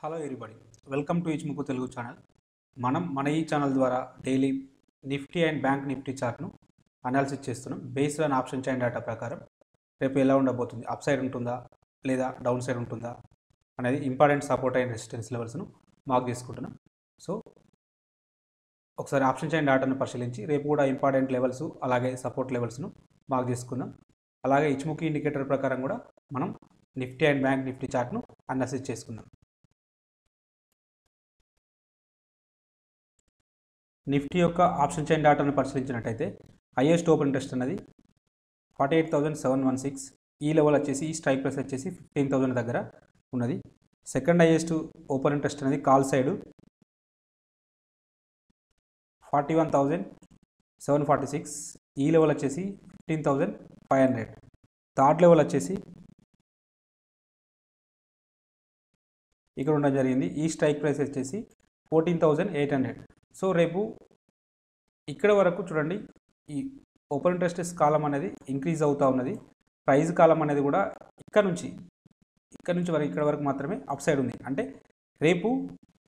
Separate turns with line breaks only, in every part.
Hello everybody, welcome to ఇచ్ముకు Telugu channel. మన ఈ ఛానల్ ద్వారా daily Nifty and bank Nifty చార్ట్ను అనాలిసిస్ చేస్తున్నాం. Based on option chain data ప్రకారం రేపు ఎలా ఉండబోతుంది, అప్ సైడ్ ఉంటుందా లేదా డౌన్ సైడ్ ఉంటుందా అనేది ఇంపార్టెంట్ సపోర్ట్ అండ్ రెసిస్టెన్స్ లెవెల్స్ను మార్క్ చేసుకుంటున్నాం. సో ఒకసారి ఆప్షన్ చైన్ డేటాను పరిశీలించి రేపు కూడా ఇంపార్టెంట్ లెవెల్స్ అలాగే సపోర్ట్ లెవెల్స్ను మార్క్ చేసుకుందాం. అలాగే ఇచ్ముకి ఇండికేటర్ ప్రకారం కూడా మనం నిఫ్టీ అండ్ బ్యాంక్ నిఫ్టీ చార్ట్ను అనాలిసిస్ చేసుకుందాం. నిఫ్టీ యొక్క ఆప్షన్ చైన్ డేటాను పరిశీలించినట్టయితే హైయెస్ట్ ఓపెన్ ఇంట్రెస్ట్ అనేది 48,716, ఈ లెవెల్ వచ్చేసి ఈ స్ట్రైక్ ప్రైస్ వచ్చేసి 15,000 దగ్గర ఉన్నది. సెకండ్ హైయెస్ట్ ఓపెన్ ఇంట్రెస్ట్ అనేది కాల్ సైడ్ 41,746, ఈ లెవెల్ వచ్చేసి 15,500. థర్డ్ లెవెల్ వచ్చేసి ఇక్కడ ఉండడం జరిగింది, ఈ స్ట్రైక్ ప్రైస్ వచ్చేసి 14,800. సో రేపు ఇక్కడ వరకు చూడండి, ఈ ఓపెన్ ఇంట్రెస్ట్ కాలం అనేది ఇంక్రీజ్ అవుతూ ఉన్నది. ప్రైజ్ కాలం అనేది కూడా ఇక్కడ నుంచి వరకు ఇక్కడ వరకు మాత్రమే అప్ సైడ్ ఉంది. అంటే రేపు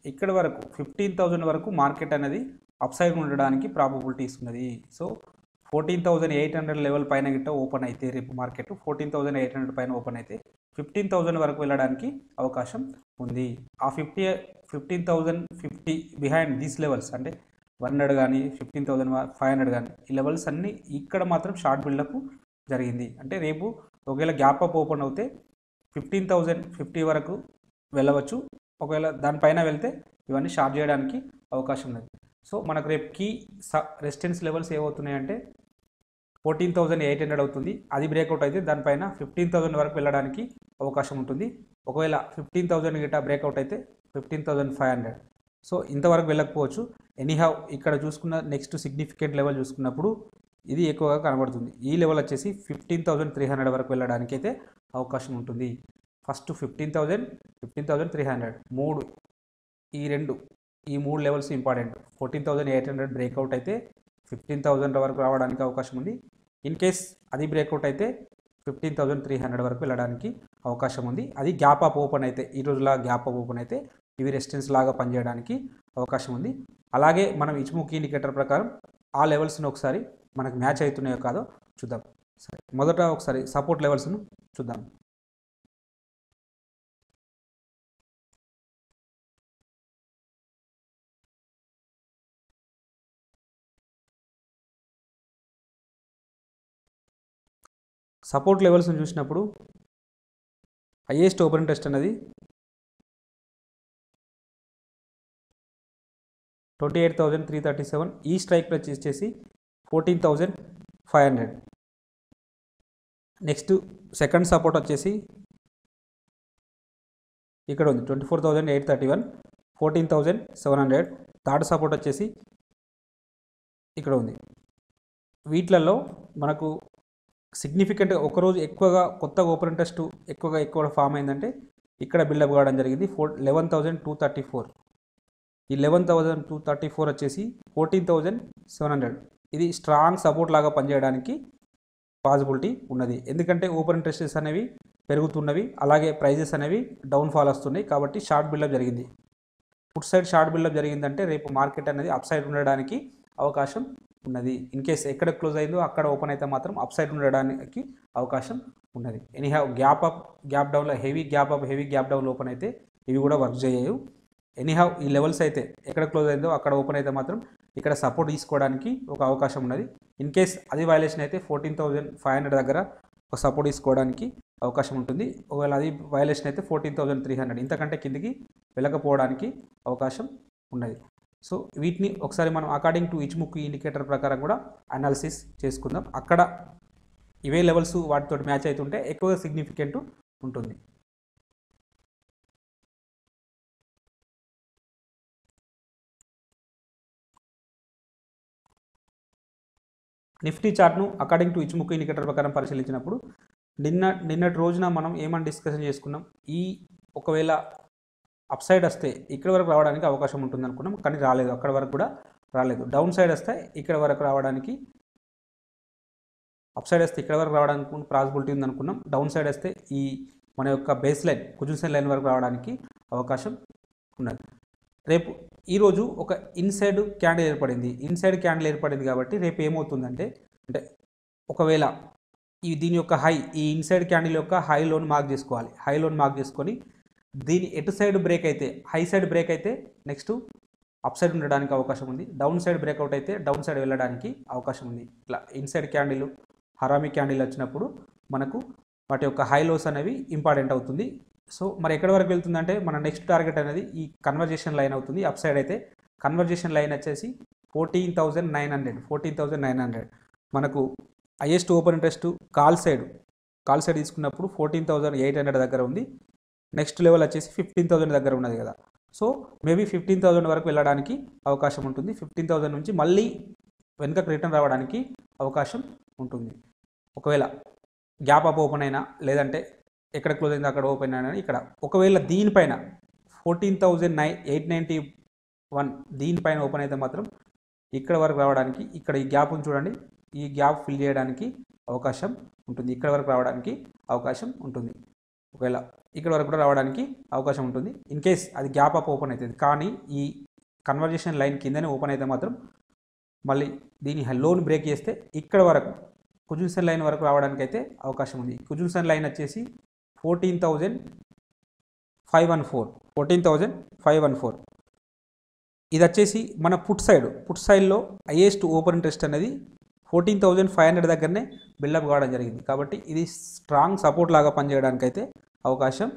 ఇక్కడ వరకు 15,000 వరకు మార్కెట్ అనేది అప్ సైడ్ ఉండడానికి ప్రాబబిలిటీస్ ఉన్నది. సో 14,800 లెవెల్ పైన గిట్ట ఓపెన్ అయితే రేపు మార్కెట్ 14,800 పైన ఓపెన్ అయితే 15,000 వరకు వెళ్ళడానికి అవకాశం ఉంది. ఆ 15,050 బిహైండ్ దీస్ లెవెల్స్ అంటే 100 కానీ 15,500 కానీ ఈ లెవెల్స్ అన్నీ ఇక్కడ మాత్రం షార్ట్ బిల్డప్ జరిగింది. అంటే రేపు ఒకవేళ గ్యాప్ అప్ ఓపెన్ అవుతే 15,050 వరకు వెళ్ళవచ్చు. ఒకవేళ దానిపైన వెళ్తే ఇవన్నీ షార్ట్ చేయడానికి అవకాశం ఉన్నది. సో మనకు రేపు కీ రెసిస్టెన్స్ లెవెల్స్ ఏమవుతున్నాయంటే 14,800 అవుతుంది. అది బ్రేక్అవుట్ అయితే దానిపైన 15,000 వరకు వెళ్ళడానికి అవకాశం ఉంటుంది. ఒకవేళ 15,000 గిట్ట బ్రేక్అవుట్ అయితే 15,500. సో ఇంతవరకు వెళ్ళకపోవచ్చు. ఎనీహౌ ఇక్కడ చూసుకున్న నెక్స్ట్ సిగ్నిఫికెంట్ లెవెల్ చూసుకున్నప్పుడు ఇది ఎక్కువగా కనబడుతుంది. ఈ లెవెల్ వచ్చేసి 15,300 వరకు వెళ్ళడానికి అయితే అవకాశం ఉంటుంది. ఫస్ట్ 15,000, 15,300 ఈ మూడు లెవెల్స్ ఇంపార్టెంట్. 14,800 బ్రేక్అవుట్ అయితే 15,000 వరకు రావడానికి అవకాశం ఉంది. ఇన్ కేస్ అది బ్రేక్అవుట్ అయితే 15,300 వరకు వెళ్ళడానికి అవకాశం ఉంది. అది గ్యాప్ అప్ ఓపెన్ అయితే, ఈ రోజులా గ్యాప్ అప్ ఓపెన్ అయితే ఇవి రెసిస్టెన్స్ లాగా పనిచేయడానికి అవకాశం ఉంది. అలాగే మనం ఇచ్ముకి ఇండికేటర్ ప్రకారం ఆ లెవెల్స్ని ఒకసారి మనకు మ్యాచ్ అవుతున్నాయో కాదో చూద్దాం. సరే, మొదట ఒకసారి సపోర్ట్ లెవెల్స్ను చూద్దాం. సపోర్ట్ లెవెల్స్ని చూసినప్పుడు హైయెస్ట్ ఓపెన్ ఇంట్రెస్ట్ అనేది 28,337, ఈ స్ట్రైక్ ప్రైస్ వచ్చేసి 14,500. నెక్స్ట్ సెకండ్ సపోర్ట్ వచ్చేసి ఇక్కడ ఉంది 24,831, 14,700. థర్డ్ సపోర్ట్ వచ్చేసి ఇక్కడ ఉంది. వీటిలలో మనకు సిగ్నిఫికెంట్గా ఒకరోజు ఎక్కువగా కొత్తగా ఓపెన్ ఇంట్రెస్ట్ ఎక్కువగా ఫామ్ అయిందంటే ఇక్కడ బిల్డప్ కావడం జరిగింది 11,234. ఈ 11,234 వచ్చేసి 14,700. ఇది స్ట్రాంగ్ సపోర్ట్ లాగా పనిచేయడానికి పాసిబిలిటీ ఉన్నది. ఎందుకంటే ఓపెన్ ఇంట్రెస్టెస్ అనేవి పెరుగుతున్నవి, అలాగే ప్రైజెస్ అనేవి డౌన్ ఫాల్ వస్తున్నాయి. కాబట్టి షార్ట్ బిల్డప్ జరిగింది. ఫుట్ సైడ్ షార్ట్ బిల్డప్ జరిగిందంటే రేపు మార్కెట్ అనేది అప్ సైడ్ ఉండడానికి అవకాశం ఉన్నది. ఇన్ కేస్ ఎక్కడ క్లోజ్ అయిందో అక్కడ ఓపెన్ అయితే మాత్రం అప్ సైడ్ ఉండడానికి అవకాశం ఉన్నది. ఎనీహౌ గ్యాప్ డౌన్లో హెవీ గ్యాప్ డౌన్ ఓపెన్ అయితే ఇవి కూడా వర్క్ చేయవు. ఎనీహౌ ఈ లెవెల్స్ అయితే ఎక్కడ క్లోజ్ అయిందో అక్కడ ఓపెన్ అయితే మాత్రం ఇక్కడ సపోర్ట్ తీసుకోవడానికి ఒక అవకాశం ఉన్నది. ఇన్ కేస్ అది వైలేషన్ అయితే 14,500 దగ్గర ఒక సపోర్ట్ తీసుకోవడానికి అవకాశం ఉంటుంది. ఒకవేళ అది వైలేషన్ అయితే 14,300, ఇంతకంటే కిందికి వెళ్ళకపోవడానికి అవకాశం ఉన్నది. సో వీటిని ఒకసారి మనం అకార్డింగ్ టు ఇచ్ముకి ఇండికేటర్ ప్రకారం కూడా అనాలిసిస్ చేసుకుందాం. అక్కడ ఇవే లెవెల్స్ వాటితో మ్యాచ్ అవుతుంటే ఎక్కువగా సిగ్నిఫికెంట్ ఉంటుంది. నిఫ్టీ చార్ట్ను అకార్డింగ్ టు ఇచ్ముకి ఇండికేటర్ ప్రకారం పరిశీలించినప్పుడు నిన్నటి రోజున మనం ఏమని డిస్కషన్ చేసుకున్నాం, ఈ ఒకవేళ అప్ సైడ్ వస్తే ఇక్కడ వరకు రావడానికి అవకాశం ఉంటుంది అనుకున్నాం, కానీ రాలేదు. అక్కడ వరకు కూడా రాలేదు. డౌన్ సైడ్ వస్తే ఇక్కడ వరకు రావడానికి, అప్ సైడ్ వస్తే ఇక్కడ వరకు రావడానికి పాసిబిలిటీ ఉంది అనుకున్నాం. డౌన్ సైడ్ వస్తే ఈ మన యొక్క బేస్ లైన్ కుజుసన్ లైన్ వరకు రావడానికి అవకాశం ఉన్నది. రేపు ఈరోజు ఒక ఇన్సైడ్ క్యాండిల్ ఏర్పడింది కాబట్టి రేపు ఏమవుతుందంటే అంటే ఒకవేళ దీని యొక్క హై ఈ ఇన్సైడ్ క్యాండిల్ యొక్క హై లోన్ మార్క్ చేసుకొని దీని ఎటు సైడ్ బ్రేక్ అయితే హై సైడ్ బ్రేక్ అయితే నెక్స్ట్ అప్ సైడ్ ఉండడానికి అవకాశం ఉంది, డౌన్ సైడ్ బ్రేక్అవుట్ అయితే డౌన్ సైడ్ వెళ్ళడానికి అవకాశం ఉంది. ఇట్లా ఇన్సైడ్ క్యాండిల్ హరామీ క్యాండిల్ వచ్చినప్పుడు మనకు వాటి యొక్క హై లోస్ అనేవి ఇంపార్టెంట్ అవుతుంది. సో మరి ఎక్కడి వరకు వెళ్తుందంటే మన నెక్స్ట్ టార్గెట్ అనేది ఈ కన్వర్జేషన్ లైన్ అవుతుంది. అప్ సైడ్ అయితే కన్వర్జేషన్ లైన్ వచ్చేసి 14,900 మనకు highest open interest call side తీసుకున్నప్పుడు 14,800 దగ్గర ఉంది. నెక్స్ట్ లెవెల్ వచ్చేసి 15,000 దగ్గర ఉన్నది కదా. సో మేబీ 15,000 వరకు వెళ్ళడానికి అవకాశం ఉంటుంది. 15,000 నుంచి మళ్ళీ వెనుకకు రిటర్న్ రావడానికి అవకాశం ఉంటుంది. ఒకవేళ గ్యాప్ అప్ ఓపెన్ అయినా లేదంటే ఎక్కడ క్లోజ్ అయిందో అక్కడ ఓపెన్ అయినా ఇక్కడ ఒకవేళ దీనిపైన 14,891 దీనిపైన ఓపెన్ అయితే మాత్రం ఇక్కడ వరకు రావడానికి ఇక్కడ ఈ గ్యాప్ చూడండి, ఈ గ్యాప్ ఫిల్ చేయడానికి అవకాశం ఉంటుంది. ఇక్కడ వరకు రావడానికి అవకాశం ఉంటుంది. ఒకవేళ ఇక్కడ వరకు కూడా రావడానికి అవకాశం ఉంటుంది. ఇన్ కేస్ అది గ్యాప్ అప్ ఓపెన్ అవుతుంది కానీ ఈ కన్వర్జేషన్ లైన్ కిందనే ఓపెన్ అయితే మాత్రం మళ్ళీ దీని లోన్ బ్రేక్ చేస్తే ఇక్కడ వరకు కుజున్సన్ లైన్ వరకు రావడానికి అయితే అవకాశం ఉంది. కుజున్సన్ లైన్ వచ్చేసి 14,514 ఇది వచ్చేసి మన పుట్ సైడ్లో హైయెస్ట్ ఓపెన్ ఇంట్రెస్ట్ అనేది 14,500 దగ్గరనే బిల్డప్ కావడం జరిగింది. కాబట్టి ఇది స్ట్రాంగ్ సపోర్ట్ లాగా పనిచేయడానికి అయితే అవకాశం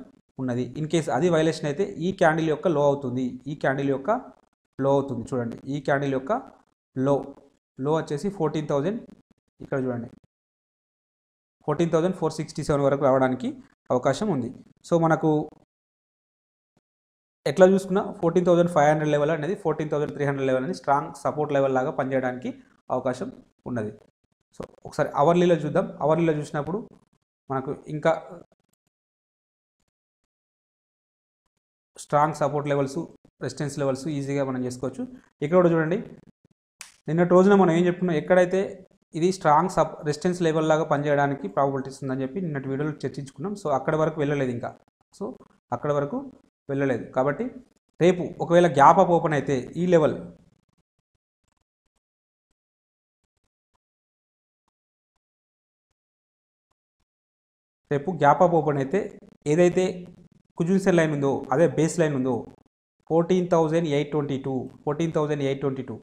ఉన్నది. ఇన్ కేస్ అది వైలేషన్ అయితే ఈ క్యాండిల్ యొక్క లో అవుతుంది. చూడండి, ఈ క్యాండిల్ యొక్క లో వచ్చేసి 14,000 ఇక్కడ చూడండి 14,467 వరకు రావడానికి అవకాశం ఉంది. సో మనకు ఎట్లా చూసుకున్నా 14,500 లెవెల్ అనేది 14,300 లెవెల్ అనేది స్ట్రాంగ్ సపోర్ట్ లెవెల్ లాగా పనిచేయడానికి అవకాశం ఉన్నది. సో ఒకసారి అవర్లీలో చూద్దాం. అవర్లీలో చూసినప్పుడు మనకు ఇంకా strong support levels resistance levels ఈజీగా మనం చేసుకోవచ్చు. ఇక్కడ కూడా చూడండి, నిన్నటి రోజున మనం ఏం చెప్పుకున్నాం, ఎక్కడైతే ఇది స్ట్రాంగ్ రెసిస్టెన్స్ లెవెల్ లాగా పనిచేయడానికి ప్రాబబిలిటీస్ ఉందని చెప్పి నిన్నటి వీడియోలో చర్చించుకున్నాం. సో అక్కడ వరకు వెళ్ళలేదు కాబట్టి రేపు ఒకవేళ గ్యాప్ అప్ ఓపెన్ అయితే ఈ లెవెల్ ఏదైతే కుజున్సన్ లైన్ ఉందో అదే బేస్ లైన్ ఉందో 14,822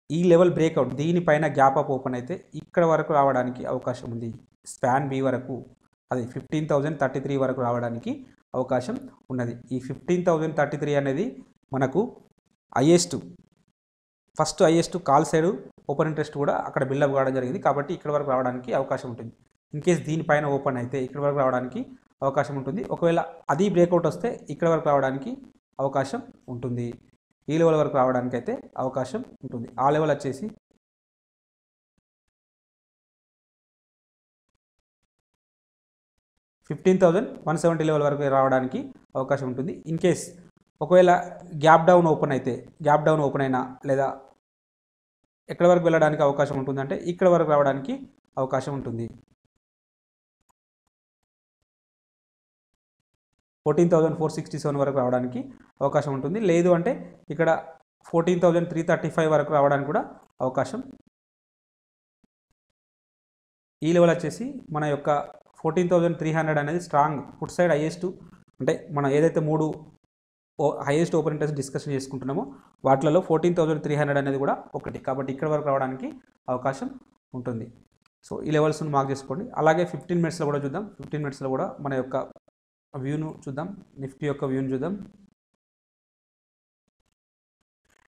ఈ లెవెల్ బ్రేక్అవుట్ దీనిపైన గ్యాప్ అప్ ఓపెన్ అయితే ఇక్కడ వరకు రావడానికి అవకాశం ఉంది. స్పాన్ బి వరకు అది 15,033 వరకు రావడానికి అవకాశం ఉన్నది. ఈ 15,033 అనేది మనకు first highest call side open interest కూడా అక్కడ బిల్డప్ కావడం జరిగింది. కాబట్టి ఇక్కడ వరకు రావడానికి అవకాశం ఉంటుంది. ఇన్ కేస్ దీనిపైన ఓపెన్ అయితే ఇక్కడ వరకు రావడానికి అవకాశం ఉంటుంది. ఒకవేళ అది బ్రేక్అవుట్ వస్తే ఇక్కడ వరకు రావడానికి అవకాశం ఉంటుంది. ఈ లెవెల్ వరకు రావడానికి అయితే అవకాశం ఉంటుంది. ఆ లెవెల్ వచ్చేసి 15,170 లెవెల్ వరకు రావడానికి అవకాశం ఉంటుంది. ఇన్ కేస్ ఒకవేళ గ్యాప్ డౌన్ ఓపెన్ అయినా లేదా ఎక్కడి వరకు వెళ్ళడానికి అవకాశం ఉంటుందంటే ఇక్కడ వరకు రావడానికి అవకాశం ఉంటుంది. 14,467 వరకు రావడానికి అవకాశం ఉంటుంది. లేదు అంటే ఇక్కడ 14,335 వరకు రావడానికి కూడా అవకాశం. ఈ లెవెల్ వచ్చేసి మన యొక్క 14,300 అనేది స్ట్రాంగ్ ఫుట్ సైడ్ హైయెస్ట్, అంటే మనం ఏదైతే 3 హైయెస్ట్ ఓపెన్ ఇంట్రెస్ట్ డిస్కషన్ చేసుకుంటున్నామో వాటిలలో 14,300 అనేది కూడా ఒకటి. కాబట్టి ఇక్కడ వరకు రావడానికి అవకాశం ఉంటుంది. సో ఈ లెవెల్స్ను మార్క్ చేసుకోండి. అలాగే 15 మినిట్స్లో కూడా చూద్దాం. 15 మినిట్స్లో కూడా మన యొక్క వ్యూను చూద్దాం, నిఫ్టీ యొక్క వ్యూను చూద్దాం.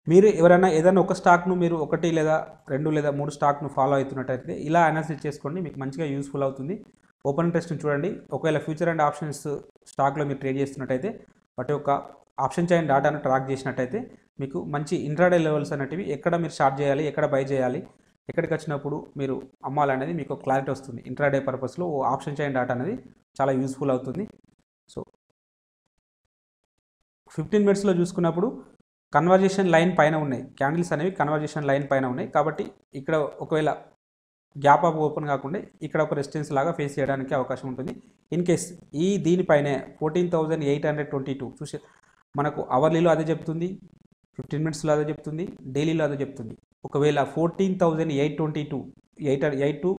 మీరు ఎవరైనా ఏదైనా ఒక స్టాక్ను మీరు 1 లేదా 2 లేదా 3 స్టాక్ను ఫాలో అవుతున్నట్టయితే ఇలా అనాలిసిస్ చేసుకోండి, మీకు మంచిగా యూస్ఫుల్ అవుతుంది. ఓపెన్ ఇంట్రెస్ట్ని చూడండి. ఒకవేళ ఫ్యూచర్ అండ్ ఆప్షన్స్ స్టాక్లో మీరు ట్రేడ్ చేస్తున్నట్టయితే వాటి యొక్క ఆప్షన్ చైన్ డాటాను ట్రాక్ చేసినట్టయితే మీకు మంచి ఇంట్రాడే లెవెల్స్ అనేటివి ఎక్కడ మీరు స్టార్ట్ చేయాలి, ఎక్కడ బై చేయాలి, ఎక్కడికి వచ్చినప్పుడు మీరు అమ్మాలనేది మీకు క్లారిటీ వస్తుంది. ఇంట్రాడే పర్పస్లో ఆప్షన్ చైన్ డాటా అనేది చాలా యూస్ఫుల్ అవుతుంది. సో 15 మినిట్స్లో చూసుకున్నప్పుడు కన్వర్జేషన్ లైన్ పైన ఉన్నాయి, క్యాండిల్స్ అనేవి కన్వర్జేషన్ లైన్ పైన ఉన్నాయి. కాబట్టి ఇక్కడ ఒకవేళ గ్యాప్ అప్ ఓపెన్ కాకుండా ఇక్కడ ఒక రెసిస్టెన్స్ లాగా ఫేస్ చేయడానికి అవకాశం ఉంటుంది. ఇన్ కేస్ దీనిపైనే 14,822 చూసి మనకు అవర్లీలో అదే చెప్తుంది, 15 మినిట్స్లో అదే చెప్తుంది, డైలీలో అదే చెప్తుంది. ఒకవేళ 14,822 8 టు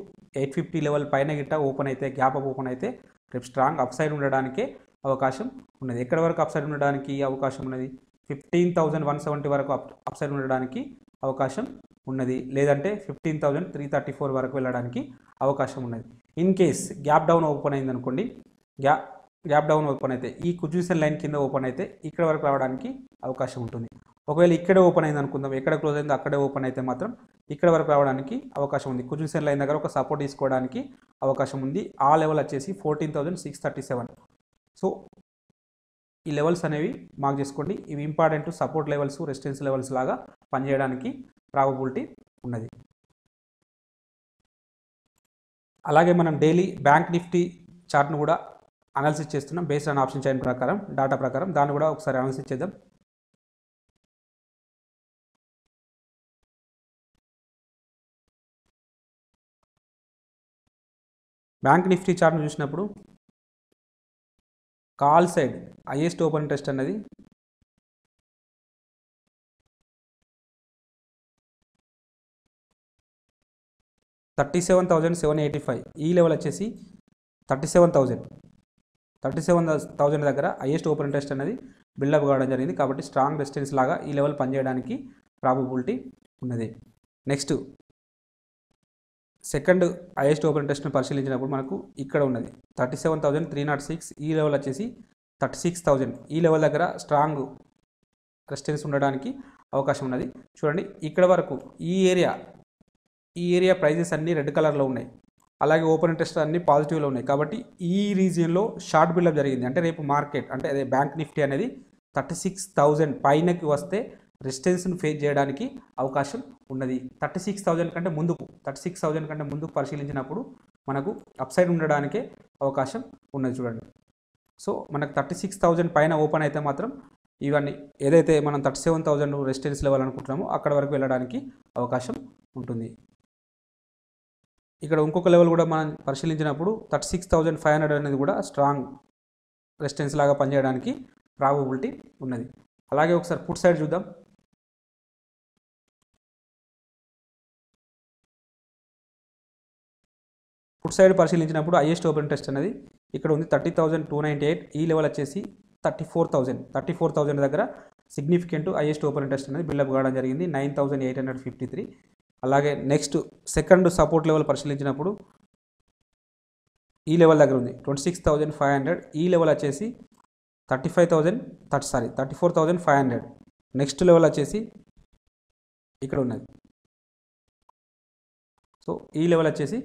850 లెవెల్ పైన గిట్ట ఓపెన్ అయితే, గ్యాప్ అప్ ఓపెన్ అయితే రేపు స్ట్రాంగ్ అప్ సైడ్ ఉండడానికే అవకాశం ఉన్నది. ఎక్కడి వరకు అప్ సైడ్ ఉండడానికి అవకాశం ఉన్నది? 15,170 వరకు అప్ సైడ్ ఉండడానికి అవకాశం ఉన్నది. లేదంటే 15,334 వరకు వెళ్ళడానికి అవకాశం ఉన్నది. In case gap down open అయింది అనుకోండి, గ్యాప్ డౌన్ ఓపెన్ అయితే ఈ కుజూషన్ లైన్ కింద ఓపెన్ అయితే ఇక్కడ వరకు రావడానికి అవకాశం ఉంటుంది. ఒకవేళ ఇక్కడే ఓపెన్ అయింది అనుకుందాం, ఎక్కడ క్లోజ్ అయిందో అక్కడే ఓపెన్ అయితే మాత్రం ఇక్కడ వరకు రావడానికి అవకాశం ఉంది. కుజూషన్ లైన్ దగ్గర ఒక సపోర్ట్ తీసుకోవడానికి అవకాశం ఉంది. ఆ లెవెల్ వచ్చేసి 14,637. సో ఈ లెవెల్స్ అనేవి మార్క్ చేసుకోండి. ఇవి important support levels, resistance levels లాగా పనిచేయడానికి ప్రాబబిలిటీ ఉన్నది. అలాగే మనం డైలీ బ్యాంక్ నిఫ్టీ చార్ట్ను కూడా అనాలిసిస్ చేస్తున్నాం బేస్డ్ ఆన్ ఆప్షన్ చైన్ ప్రకారం, డాటా ప్రకారం. దాన్ని కూడా ఒకసారి అనాలిసిస్ చేద్దాం. బ్యాంక్ నిఫ్టీ చార్ట్ను చూసినప్పుడు call side highest open interest అన్నది 37,785. ఈ లెవెల్ వచ్చేసి 37,000 దగ్గర హైయెస్ట్ ఓపెన్ ఇంట్రెస్ట్ అనేది బిల్డప్ కావడం జరిగింది. కాబట్టి స్ట్రాంగ్ రెసిస్టెన్స్ లాగా ఈ లెవెల్ పనిచేయడానికి ప్రాబబిలిటీ ఉన్నది. నెక్స్ట్ సెకండ్ హైయెస్ట్ ఓపెన్ ఇంట్రెస్ట్ని పరిశీలించినప్పుడు మనకు ఇక్కడ ఉన్నది 37,306. ఈ లెవెల్ వచ్చేసి 36,000. ఈ లెవెల్ దగ్గర స్ట్రాంగ్ రెసిస్టెన్స్ ఉండడానికి అవకాశం ఉన్నది. చూడండి ఇక్కడ వరకు ఈ ఏరియా ప్రైజెస్ అన్నీ రెడ్ కలర్లో ఉన్నాయి. అలాగే ఓపెన్ ఇంట్రెస్ట్ అన్నీ పాజిటివ్లో ఉన్నాయి. కాబట్టి ఈ రీజియన్లో షార్ట్ బిల్డప్ జరిగింది. అంటే రేపు మార్కెట్ అంటే అదే బ్యాంక్ నిఫ్టీ అనేది 36,000 పైనకి వస్తే రెసిస్టెన్స్ను ఫేస్ చేయడానికి అవకాశం ఉన్నది. 36,000 కంటే ముందుకు పరిశీలించినప్పుడు మనకు అప్ సైడ్ ఉండడానికే అవకాశం ఉన్నది. చూడండి, సో మనకు 36,000 పైన ఓపెన్ అయితే మాత్రం ఇవన్నీ ఏదైతే మనం 37,000 రెసిస్టెన్స్ లెవెల్ అనుకుంటున్నామో అక్కడ వరకు వెళ్ళడానికి అవకాశం ఉంటుంది. ఇక్కడ ఇంకొక లెవెల్ కూడా మనం పరిశీలించినప్పుడు 36,500 అనేది కూడా స్ట్రాంగ్ రెసిస్టెన్స్ లాగా పనిచేయడానికి ప్రాబబిలిటీ ఉన్నది. అలాగే ఒకసారి పుట్ సైడ్ చూద్దాం. పుట్ సైడ్ పరిశీలించినప్పుడు హైయెస్ట్ ఓపెన్ ఇంట్రెస్ట్ అనేది ఇక్కడ ఉంది 30,298. ఈ లెవెల్ వచ్చేసి 34,000 దగ్గర సిగ్నిఫికెంట్ హైయెస్ట్ ఓపెన్ ఇంట్రెస్ట్ అనేది బిల్డప్ కావడం జరిగింది, 9,853. అలాగే నెక్స్ట్ సెకండ్ సపోర్ట్ లెవెల్ పరిశీలించినప్పుడు ఈ లెవెల్ దగ్గర ఉంది 26,500. ఈ లెవెల్ వచ్చేసి 34,500. నెక్స్ట్ లెవెల్ వచ్చేసి ఇక్కడ ఉన్నది. సో ఈ లెవెల్ వచ్చేసి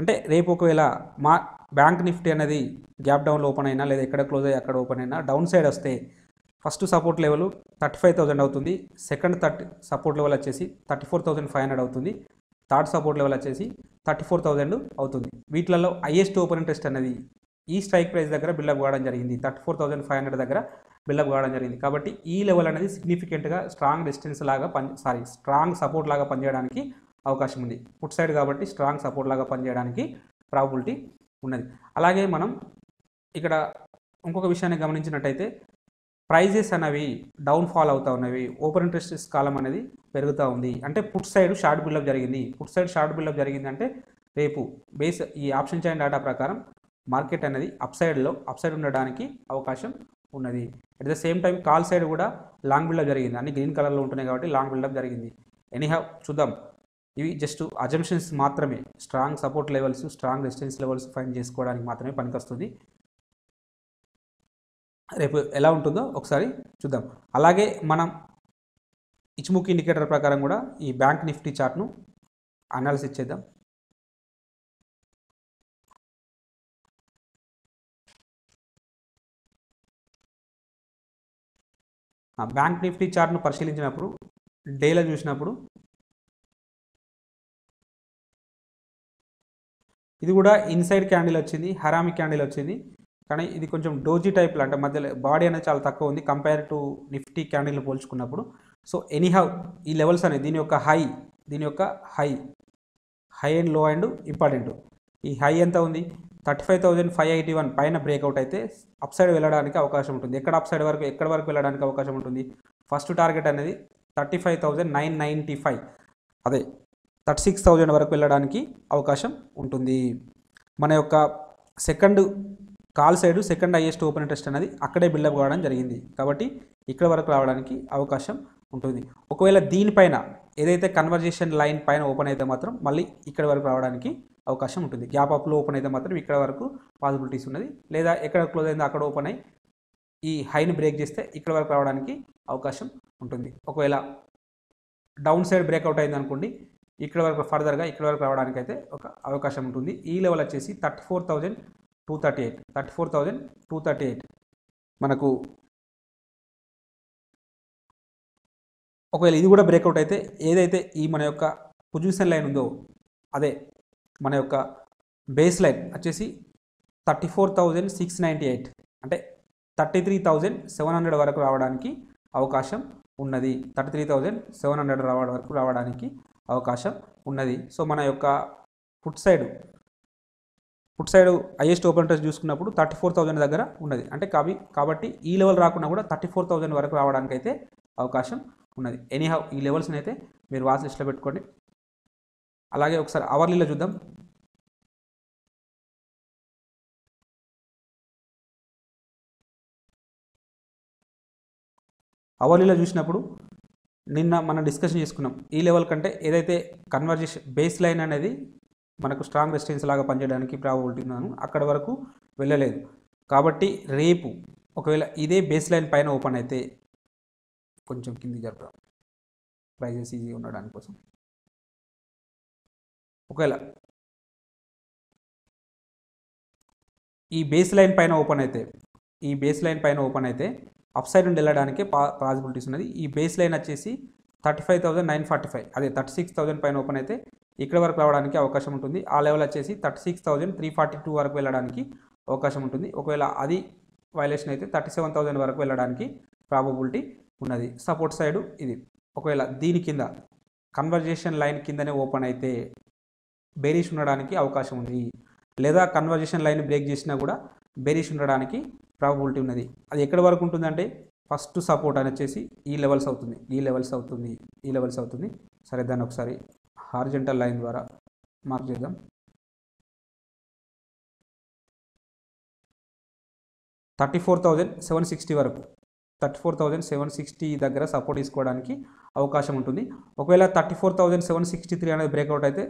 అంటే రేపు ఒకవేళ మా బ్యాంక్ నిఫ్టీ అనేది గ్యాప్ డౌన్లో ఓపెన్ అయినా లేదా ఎక్కడ క్లోజ్ అయ్యి అక్కడ ఓపెన్ అయినా డౌన్ సైడ్ వస్తే ఫస్ట్ సపోర్ట్ లెవెల్ 35,000 అవుతుంది. సెకండ్ సపోర్ట్ లెవెల్ వచ్చేసి 34,500 అవుతుంది. థర్డ్ సపోర్ట్ లెవెల్ వచ్చేసి 34,000 అవుతుంది. వీటిలలో హైయెస్ట్ ఓపెన్ ఇంట్రెస్ట్ అనేది ఈ స్ట్రైక్ ప్రైస్ దగ్గర బిల్డప్ కావడం జరిగింది, 34,500 దగ్గర బిల్డప్ కావడం జరిగింది. కాబట్టి ఈ లెవెల్ అనేది సిగ్నిఫికెంట్గా స్ట్రాంగ్ రెసిస్టెన్స్ లాగా స్ట్రాంగ్ సపోర్ట్ లాగా పనిచేయడానికి అవకాశం ఉంది. పుట్ సైడ్ కాబట్టి స్ట్రాంగ్ సపోర్ట్ లాగా పనిచేయడానికి ప్రాబబిలిటీ ఉన్నది. అలాగే మనం ఇక్కడ ఇంకొక విషయాన్ని గమనించినట్టయితే ప్రైజెస్ అనేవి డౌన్ ఫాల్ అవుతూ ఉన్నవి. ఓపెన్ ఇంట్రెస్ట్ కాలం అనేది పెరుగుతూ ఉంది. అంటే పుట్ సైడ్ షార్ట్ బిల్డప్ జరిగింది. పుట్ సైడ్ షార్ట్ బిల్డప్ జరిగింది అంటే రేపు బేస్ ఈ ఆప్షన్ చైన్ డేటా ప్రకారం మార్కెట్ అనేది అప్ సైడ్ ఉండడానికి అవకాశం ఉన్నది. At the same time call side కూడా లాంగ్ బిల్డప్ జరిగింది. అన్ని గ్రీన్ కలర్లో ఉంటున్నాయి కాబట్టి లాంగ్ బిల్డప్ జరిగింది. ఎనీహౌ చూద్దాం, ఇవి జస్ట్ అజంప్షన్స్ మాత్రమే. Strong support levels, strong resistance levels find చేసుకోవడానికి మాత్రమే పనికొస్తుంది. రేపు ఎలా ఉంటుందో ఒకసారి చూద్దాం. అలాగే మనం ఇచ్ముక్ ఇండికేటర్ ప్రకారం కూడా ఈ బ్యాంక్ నిఫ్టీ చార్ట్ను అనాలిసిస్ చేద్దాం. బ్యాంక్ నిఫ్టీ చార్ట్ను పరిశీలించినప్పుడు డేలో చూసినప్పుడు ఇది కూడా ఇన్సైడ్ క్యాండిల్ వచ్చింది, హరామి క్యాండిల్ వచ్చింది. కానీ ఇది కొంచెం డోజీ టైప్లో, అంటే మధ్యలో బాడీ అనేది చాలా తక్కువ ఉంది కంపేర్ టు నిఫ్టీ క్యాండిల్ని పోల్చుకున్నప్పుడు. సో ఎనీహౌ ఈ లెవెల్స్ అనేది దీని యొక్క high and low and important. ఈ హై ఎంత ఉంది 35,581 పైన బ్రేక్అవుట్ అయితే అప్ సైడ్ వెళ్ళడానికి అవకాశం ఉంటుంది. ఎక్కడ వరకు వెళ్ళడానికి అవకాశం ఉంటుంది? ఫస్ట్ టార్గెట్ అనేది 35,995 అదే 36,000 వరకు వెళ్ళడానికి అవకాశం ఉంటుంది. మన యొక్క second call side second highest open interest అనేది అక్కడే బిల్డప్ కావడం జరిగింది కాబట్టి ఇక్కడ వరకు రావడానికి అవకాశం ఉంటుంది. ఒకవేళ దీనిపైన ఏదైతే కన్వర్జేషన్ లైన్ పైన ఓపెన్ అయితే మాత్రం మళ్ళీ ఇక్కడ వరకు రావడానికి అవకాశం ఉంటుంది. గ్యాప్ అప్లో ఓపెన్ అయితే మాత్రం ఇక్కడ వరకు పాసిబిలిటీస్ ఉన్నది. లేదా ఎక్కడ క్లోజ్ అయిందో అక్కడ ఓపెన్ అయ్యి ఈ హైని బ్రేక్ చేస్తే ఇక్కడ వరకు రావడానికి అవకాశం ఉంటుంది. ఒకవేళ డౌన్ సైడ్ బ్రేక్అవుట్ అయింది అనుకోండి, ఇక్కడ వరకు ఫర్దర్గా ఇక్కడ వరకు రావడానికి అయితే ఒక అవకాశం ఉంటుంది. ఈ లెవెల్ వచ్చేసి 34,238 మనకు. ఒకవేళ ఇది కూడా బ్రేక్అవుట్ అయితే ఏదైతే ఈ మన యొక్క పొజిషన్ లైన్ ఉందో అదే మన యొక్క బేస్ లైన్ వచ్చేసి 34,698 అంటే 33,700 వరకు రావడానికి అవకాశం ఉన్నది. 33,700 వరకు రావడానికి అవకాశం ఉన్నది. సో మన యొక్క foot side highest open interest చూసుకున్నప్పుడు 34,000 దగ్గర ఉన్నది. అంటే కాబట్టి ఈ లెవెల్ రాకుండా కూడా 34,000 వరకు రావడానికి అయితే అవకాశం ఉన్నది. ఎనీహౌ ఈ లెవెల్స్ని అయితే మీరు వాచ్ లిస్ట్లో పెట్టుకోండి. అలాగే ఒకసారి అవర్లీలో చూద్దాం. అవర్లీలో చూసినప్పుడు నిన్న మనం డిస్కషన్ చేసుకున్నాం. ఈ లెవెల్ కంటే ఏదైతే కన్వర్జేషన్ బేస్ లైన్ అనేది మనకు స్ట్రాంగ్ రెసిస్టెన్స్ లాగా పనిచేయడానికి ప్రాబబిలిటీ ఉందని అక్కడ వరకు వెళ్ళలేదు. కాబట్టి రేపు ఒకవేళ ఇదే బేస్ లైన్ పైన ఓపెన్ అయితే కొంచెం కింది జరుపుదాం ప్రైజెస్ ఈజీ ఉండడానికి కోసం. ఒకవేళ ఈ బేస్ లైన్ పైన ఓపెన్ అయితే అప్ సైడ్ నుండి వెళ్ళడానికి పాసిబిలిటీస్ ఉన్నది. ఈ బేస్ లైన్ వచ్చేసి 35,945 అదే 36,000 పైన ఓపెన్ అయితే ఇక్కడ వరకు రావడానికి అవకాశం ఉంటుంది. ఆ లెవెల్ వచ్చేసి 36,342 వరకు వెళ్ళడానికి అవకాశం ఉంటుంది. ఒకవేళ అది వైలేషన్ అయితే 37,000 వరకు వెళ్ళడానికి ప్రాబబిలిటీ ఉన్నది. సపోర్ట్ సైడ్ ఇది. ఒకవేళ దీని కింద కన్వర్జేషన్ లైన్ కిందనే ఓపెన్ అయితే బేరిష్ ఉండడానికి అవకాశం ఉంది. లేదా కన్వర్జేషన్ లైన్ బ్రేక్ చేసినా కూడా బేరిష్ ఉండడానికి ప్రాబబిలిటీ ఉన్నది. అది ఎక్కడి వరకు ఉంటుందంటే ఫస్ట్ సపోర్ట్ అని వచ్చేసి ఈ లెవెల్స్ అవుతుంది. సరే దాన్ని ఒకసారి హారిజంటల్ లైన్ ద్వారా మార్క్ చేద్దాం. 34,760 వరకు 34,760 దగ్గర సపోర్ట్ తీసుకోవడానికి అవకాశం ఉంటుంది. ఒకవేళ 34,763 అనేది బ్రేక్అవుట్ అయితే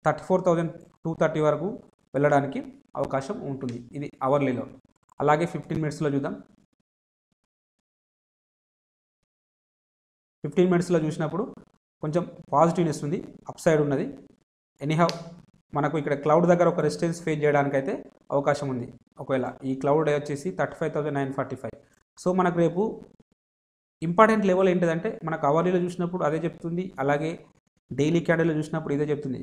34,230 వరకు వెళ్ళడానికి అవకాశం ఉంటుంది. ఇది అవర్లీలో. అలాగే 15 మినిట్స్లో చూద్దాం. 15 మినిట్స్లో చూసినప్పుడు కొంచెం పాజిటివ్నెస్ ఉంది, అప్ సైడ్ ఉన్నది. ఎనీహౌ మనకు ఇక్కడ క్లౌడ్ దగ్గర ఒక రెసిస్టెన్స్ ఫేస్ చేయడానికి అయితే అవకాశం ఉంది. ఒకవేళ ఈ క్లౌడ్ వచ్చేసి 35,945. సో మనకు రేపు ఇంపార్టెంట్ లెవెల్ ఏంటిదంటే మనకు అవర్లీలో చూసినప్పుడు అదే చెప్తుంది, అలాగే డైలీ క్యాండిల్లో చూసినప్పుడు ఇదే చెప్తుంది.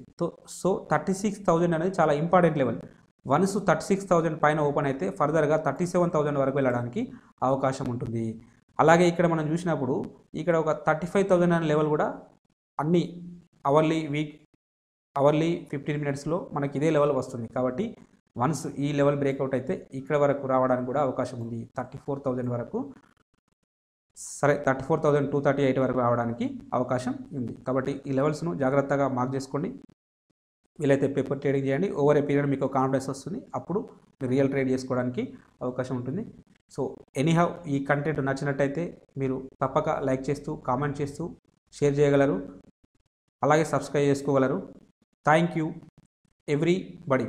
సో 36,000 అనేది చాలా ఇంపార్టెంట్ లెవెల్. వన్స్ 36,000 పైన ఓపెన్ అయితే ఫర్దర్గా 37,000 వరకు వెళ్ళడానికి అవకాశం ఉంటుంది. అలాగే ఇక్కడ మనం చూసినప్పుడు ఇక్కడ ఒక 35,000 అనే లెవెల్ కూడా అన్ని అవర్లీ 15 మినిట్స్లో మనకి ఇదే లెవెల్ వస్తుంది. కాబట్టి వన్స్ ఈ లెవెల్ బ్రేక్అవుట్ అయితే ఇక్కడ వరకు రావడానికి కూడా అవకాశం ఉంది. 34,000 వరకు, సరే 34,238 వరకు రావడానికి అవకాశం ఉంది. కాబట్టి ఈ లెవెల్స్ను జాగ్రత్తగా మార్క్ చేసుకోండి. వీలైతే పేపర్ ట్రేడింగ్ చేయండి. ఓవర్ ఏ పీరియడ్ మీకు కాన్ఫిడెన్స్ వస్తుంది. అప్పుడు మీరు రియల్ ట్రేడ్ చేసుకోవడానికి అవకాశం ఉంటుంది. సో ఎనీహౌ ఈ కంటెంట్ నచ్చినట్టయితే మీరు తప్పక లైక్ చేస్తూ, కామెంట్ చేస్తూ, షేర్ చేయగలరు. అలాగే సబ్స్క్రైబ్ చేసుకోగలరు. Thank you everybody.